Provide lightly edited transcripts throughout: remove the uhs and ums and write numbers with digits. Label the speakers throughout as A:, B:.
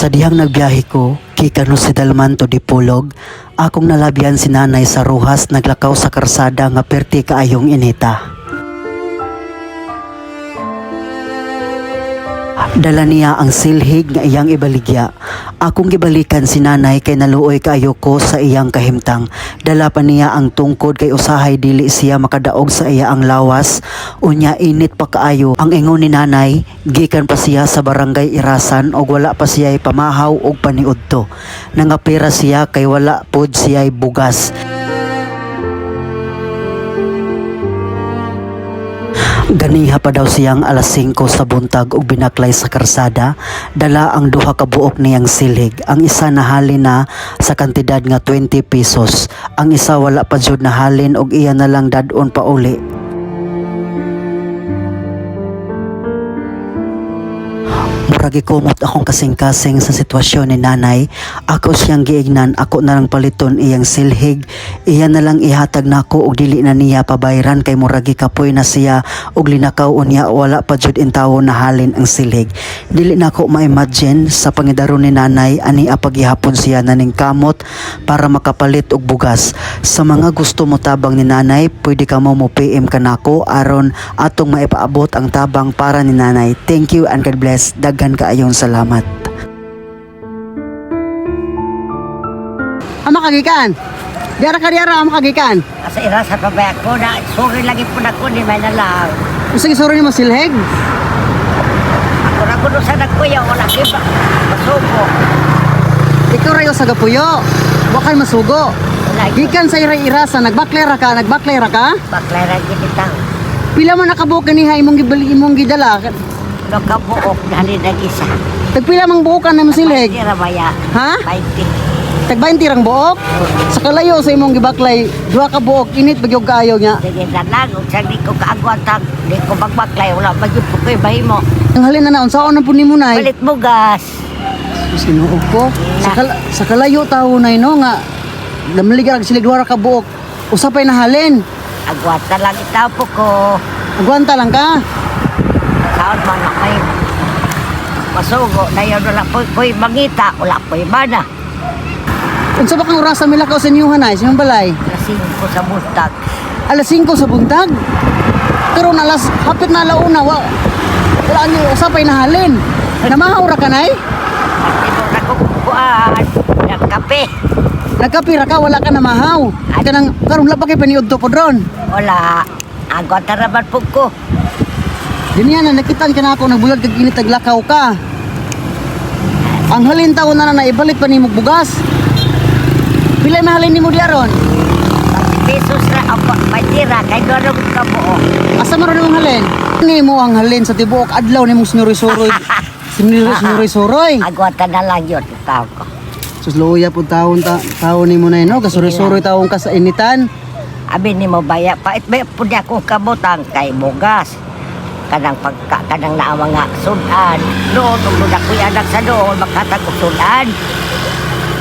A: Sa dihang nagbiyahe ko, kikano si Dalman to Dipolog, akong nalabyan si nanay sa ruhas naglakaw sa karsada nga perti kaayong inita. Dala niya ang silhig nga iyang ibaligya. Akong gibalikan si nanay kay naluoy kaayo ko sa iyang kahimtang. Dala pa niya ang tungkod kay usahay dili siya makadaog sa iya ang lawas. Unya init pa kaayo ang ingon ni nanay, gikan pa siya sa barangay Irasan og wala pa siya pamahaw og paniudto. Nangapira siya kay wala pod siya bugas. Ganiha pa daw siyang alas 5 sa buntag ug binaklay sa karsada, dala ang duha ka buok niyang silhig. Ang isa nahalin na sa kantidad nga 20 pesos. Ang isa wala pa jud nahalin og iya na lang dadon pa uli. Murag gikumot akong kasing-kasing sa sitwasyon ni nanay. Ako siyang giignan, ako na lang paliton iyang silhig. Iya na lang ihatag nako og dili na niya pabayran kay murag gikapoy na siya og linakaw unya wala pa jud intawo nahalin ang silhig. Dili nako ma-imagine sa pangidaron ni nanay ani paghihapon siya naning kamot para makapalit og bugas. Sa mga gusto mo tabang ni nanay, pwede ka mo PM kanako aron atong maipaabot ang tabang para ni nanay. Thank you and God bless. Daghan kaayong salamat.
B: Ama kagikan. Diara ka diara ama kagikan.
C: Asa ira sa pabayak ko na sorry lagi po na ko ni may nalang.
B: Usig suro ni mo silhig.
C: Ako na kuno sa nagkuya wala kiba. Masuko.
B: Ikaw rayo sa gapuyo. Wa kay masugo.
C: Wala
B: Gikan sa ira-irasa nagbaklera ka.
C: baklara gitang.
B: Pila man nakabuok kaniha imong gibali imong gidala.
C: No kabuok dali nag-isa.
B: Tagpila mang buokan na mo silhig.
C: Tira baya.
B: Ha?
C: 20.
B: Tag 20 rang buok. Sa kalayo sa imong gibaklay, duha ka buok init bagyog kaayo nya.
C: Sige dalag ug sa di ko kaagwantag, di ko bagbaklay wala bagyo po koy bahimo.
B: Ang halin na naon saon na po nimo nay.
C: Palit mo gas.
B: Sinuog ko. Sa kalayo tawo nay no nga damligar silig duha ka buok. Usapay nahalin.
C: Agwanta lang itapo ko.
B: Agwanta lang ka.
C: Saon man na may masugo na yun wala po'y mangita, wala po'y bana.
B: Unsa ba kang oras sa milakaw sa inyong hanay, sa inyong balay?
C: Lasing ko sa buntag.
B: Alas 5 sa buntag. Pero alas hapit na alauna, wala niyo usapay nahalin. Namahaw ra ka nay?
C: Ito na kukuhaan, nagkape.
B: Nagkapira ka, wala ka namahaw. Kanang karon la pa kay paniudto po dron.
C: Wala, agwat taraban po ko.
B: Diniya na nakitan ka na ako nagbulag kag init taglakaw ka. Ang halin taon na naibalit pa nimo bugas. Pila mahalin nimo diaron?
C: 20 pesos na ako, patira, kay doon ka buo.
B: Asa man ron ang halin? Nimo ang halin sa tibuok adlaw nimong sinuroy-suroy. Sinuroy-suroy.
C: Agwat na lang yun, tao ko.
B: Sus luya po taon nimo na no, kasuroy-suroy taon ka sa initan.
C: Abi ni mo baya, pait ba po niya kong kabutang kay bugas. Kanang na mga sudan. Doon, kung na kuya anak sa doon, makatag ko sudan.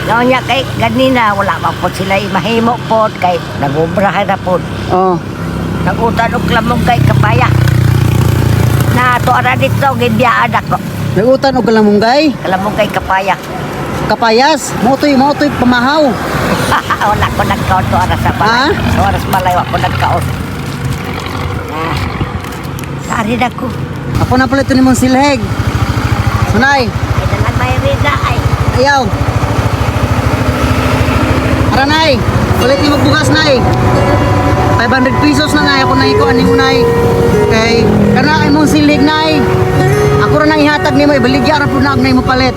C: Noon niya kay ganina, wala pa po sila mahimo po, kay nagubrahan na po.
B: Oh.
C: Nagutan og lamong kay kapaya. Na to ara dito, gindiyaan ako.
B: Nagutan og kalamunggay,
C: Kalamong kay kapaya.
B: kapayas, motoy pamahaw.
C: Wala ko nagkaon to ara sa balay.
B: Ha?
C: Oras balay, wala ko nagkaon. Sari na ko.
B: Ako na pala ito nimong silhig. Sunay,
C: Ay, nalang may rida ay.
B: ayaw. Aranay, palit ni magbugas nay. 500 pesos na nay, ako na iko ani mo nay. Okay, kana kay mong silhig nay. Ako ra nang ihatag nimo ibaligya ra pud na nay mo palit.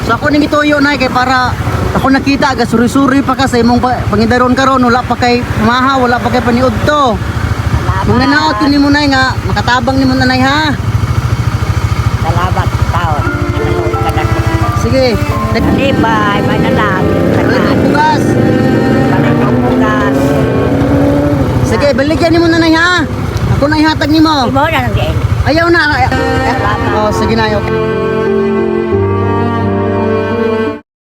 B: So ako ning ituyo nay kay para ako nakita aga suri-suri pa ka sa imong pangidaron karon wala pa kay maha, wala pa kay paniudto. Mga naot ni mo nay nga makatabang ni mo nanay ha.
C: Salamat taon. Nanood ka na ko.
B: Sige,
C: Bye, may nalang.
B: palit mo bugas.
C: Palit mo bugas.
B: Sige, baligyan ni mo nanay ha. Ako na ihatag nimo.
C: Imo na lang din.
B: Ayaw na.
C: Salamat.
B: Oh, sige na. Okay.